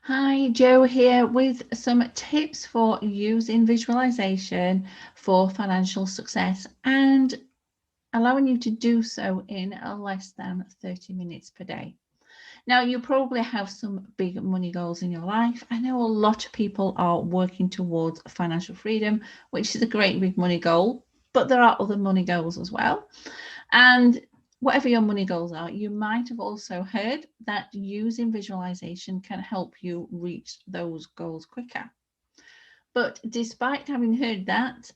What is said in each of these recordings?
Hi, Joe here with some tips for using visualization for financial success and allowing you to do so in less than 30 minutes per day. Now, you probably have some big money goals in your life. I know a lot of people are working towards financial freedom, which is a great big money goal, but there are other money goals as well. And whatever your money goals are, you might have also heard that using visualization can help you reach those goals quicker. But despite having heard that,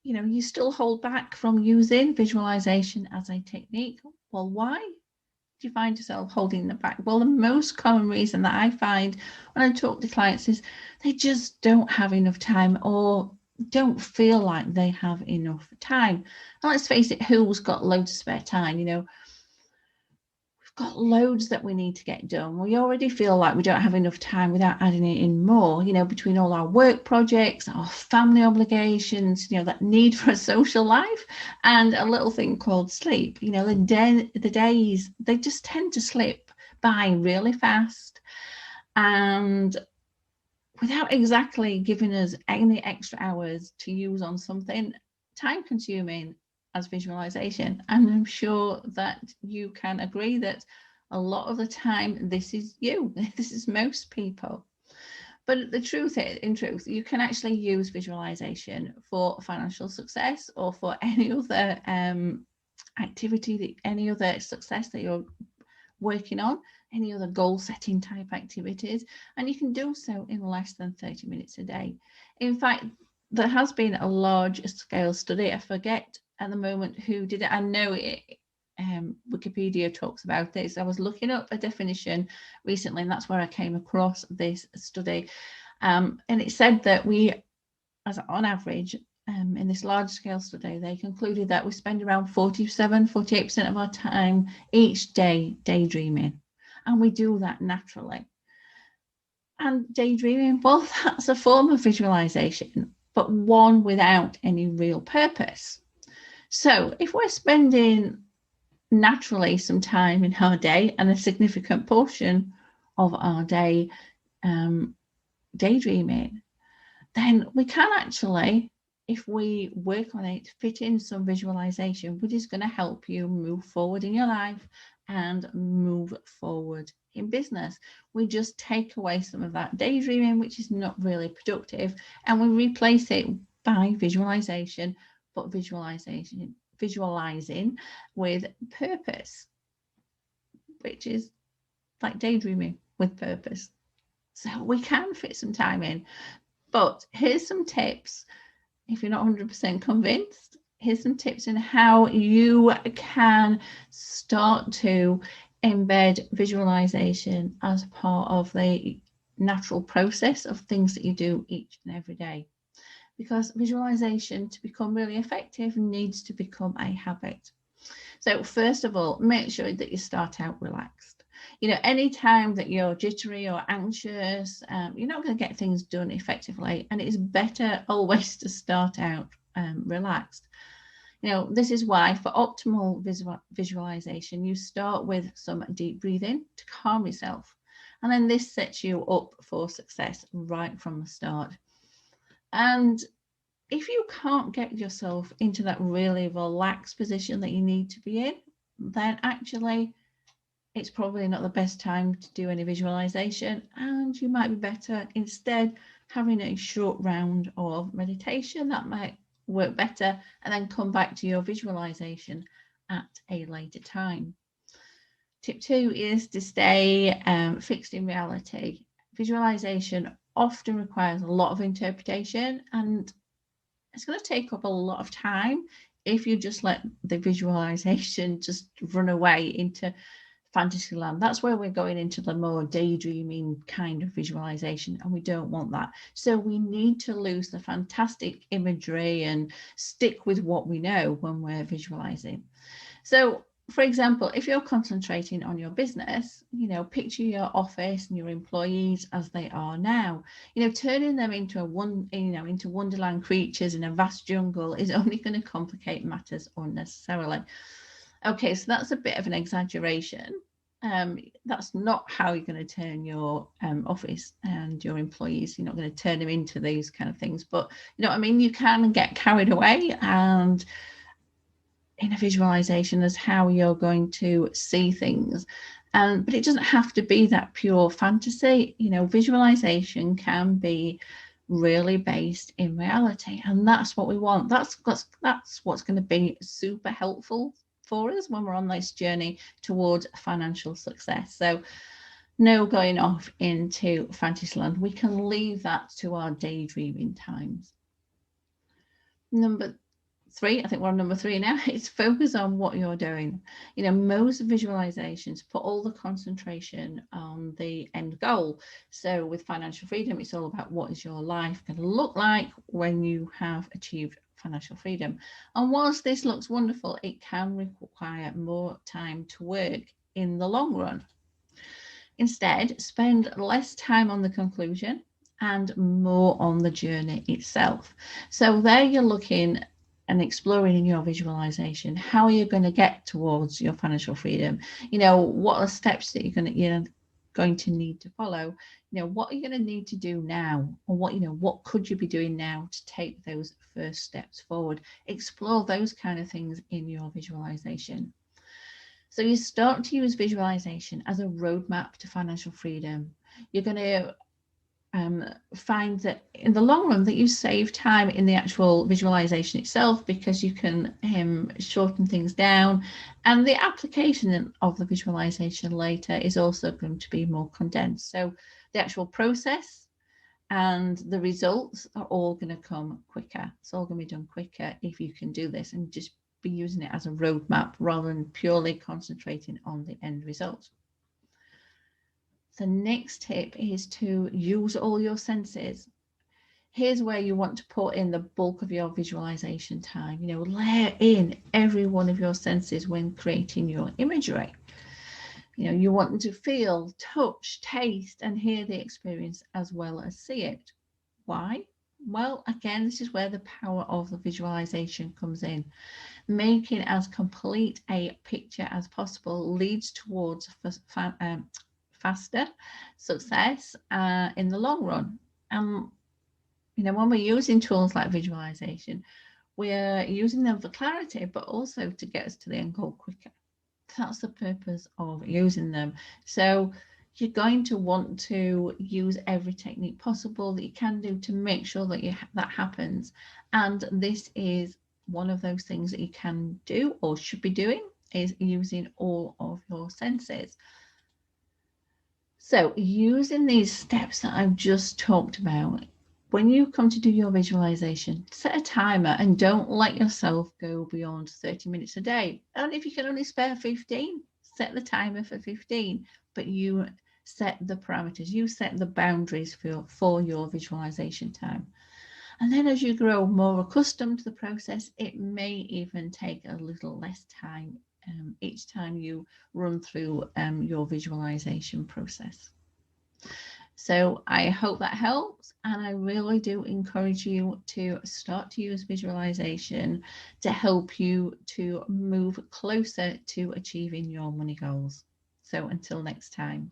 you still hold back from using visualization as a technique. Well, why do you find yourself holding it back? Well, the most common reason that I find when I talk to clients is they just don't have enough time or don't feel like they have enough time. And let's face it, who's got loads of spare time? We've got loads that we need to get done. We already feel like we don't have enough time without adding it in more, between all our work projects, our family obligations, that need for a social life, and a little thing called sleep. The days, they just tend to slip by really fast. And without exactly giving us any extra hours to use on something time consuming as visualization. And I'm sure that you can agree that a lot of the time, this is you, this is most people. But the truth is, in truth, you can actually use visualization for financial success or for any other activity, any other success that you're working on, any other goal setting type activities, and you can do so in less than 30 minutes a day. In fact, there has been a large scale study. I forget at the moment who did it. I know it. Wikipedia talks about this. I was looking up a definition recently, and that's where I came across this study. And it said that we, as on average, in this large scale study, they concluded that we spend around 48% of our time each day daydreaming. And we do that naturally. And daydreaming, well, that's a form of visualization, but one without any real purpose. So if we're spending naturally some time in our day and a significant portion of our day daydreaming, then we can actually, if we work on it, fit in some visualization, which is going to help you move forward in your life and move forward in business. We just take away some of that daydreaming, which is not really productive, and we replace it by visualization, but visualizing with purpose, which is like daydreaming with purpose. So we can fit some time in. But here's some tips. If you're not 100% convinced, here's some tips in how you can start to embed visualization as part of the natural process of things that you do each and every day. Because visualization, to become really effective, needs to become a habit. So first of all, make sure that you start out relaxed. Any time that you're jittery or anxious, you're not going to get things done effectively. And it's better always to start out relaxed. This is why for optimal visualization, you start with some deep breathing to calm yourself. And then this sets you up for success right from the start. And if you can't get yourself into that really relaxed position that you need to be in, then actually it's probably not the best time to do any visualization, and you might be better instead having a short round of meditation. That might work better, and then come back to your visualization at a later time. Tip 2 is to stay fixed in reality. Visualization often requires a lot of interpretation, and it's going to take up a lot of time if you just let the visualization just run away into fantasy land. That's where we're going into the more daydreaming kind of visualization, and we don't want that. So we need to lose the fantastic imagery and stick with what we know when we're visualizing. So for example, if you're concentrating on your business, picture your office and your employees as they are now. Turning them into wonderland creatures in a vast jungle is only going to complicate matters unnecessarily. Okay, so that's a bit of an exaggeration. That's not how you're going to turn your office and your employees. You're not going to turn them into these kind of things. But you know what I mean? You can get carried away and in a visualization as how you're going to see things. But it doesn't have to be that pure fantasy. You know, visualization can be really based in reality, and that's what we want. That's what's going to be super helpful for us when we're on this journey towards financial success. So no going off into fantasyland. We can leave that to our daydreaming times. Number 3, I think we're on number 3 now, is focus on what you're doing. You know, most visualizations put all the concentration on the end goal. So with financial freedom, it's all about what is your life going to look like when you have achieved financial freedom. And whilst this looks wonderful, it can require more time to work in the long run. Instead, spend less time on the conclusion and more on the journey itself. So there you're looking and exploring in your visualization, how are you going to get towards your financial freedom? You know, what are the steps that you're going to need to follow? You know, what are you going to need to do now? Or what could you be doing now to take those first steps forward? Explore those kind of things in your visualization. So you start to use visualization as a roadmap to financial freedom. You're going to find that in the long run that you save time in the actual visualization itself, because you can shorten things down, and the application of the visualization later is also going to be more condensed. So the actual process and the results are all going to come quicker. It's all going to be done quicker if you can do this and just be using it as a roadmap rather than purely concentrating on the end result. The next tip is to use all your senses. Here's where you want to put in the bulk of your visualization time. You know, layer in every one of your senses when creating your imagery. You know, you want to feel, touch, taste, and hear the experience as well as see it. Why? Well, again, this is where the power of the visualization comes in. Making as complete a picture as possible leads towards faster success in the long run. You know, when we're using tools like visualization, we're using them for clarity, but also to get us to the end goal quicker. That's the purpose of using them. So you're going to want to use every technique possible that you can do to make sure that that happens. And this is one of those things that you can do or should be doing, is using all of your senses. So using these steps that I've just talked about, when you come to do your visualization, set a timer and don't let yourself go beyond 30 minutes a day. And if you can only spare 15, set the timer for 15, but you set the parameters, you set the boundaries for your visualization time. And then as you grow more accustomed to the process, it may even take a little less time each time you run through your visualization process. So I hope that helps, and I really do encourage you to start to use visualization to help you to move closer to achieving your money goals. So until next time.